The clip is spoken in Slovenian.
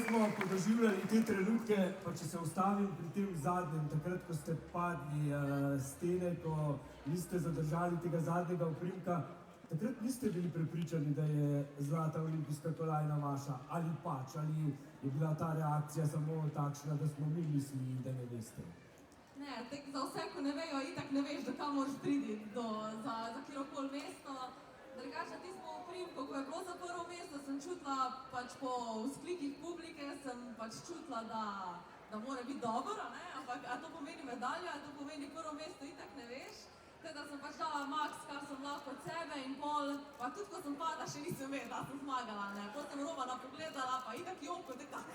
zdaj smo podoživljali te trenutke, pa če se ustavim pri tem zadnjem, takrat, ko ste padli stene, ko niste zadržali tega zadnjega oprimka, takrat niste bili prepričani, da je zlata olimpijska kolajna vaša, ali pač, ali je bila ta reakcija samo takšna, da smo mi mislili, da ne veste? Ne, za vse, ko ne vejo, itak ne veš, do kam moraš priti, za kjerokoli mesto. Drugače, tismo oprimku, ko je bilo za prvo mesto, sem čutila, pač po vzklikih publike, sem pač čutila, da mora biti dobro, ne? Ampak a to pomeni medalja, a to pomeni prvo mesto, itak ne veš. Teda sem pač dala maks, kar sem lahko od sebe in pol, pa tudi ko sem padla, še nisem vedela, da sem zmagala, ne? Potem sem Romana pogledala, pa itak joko, tako.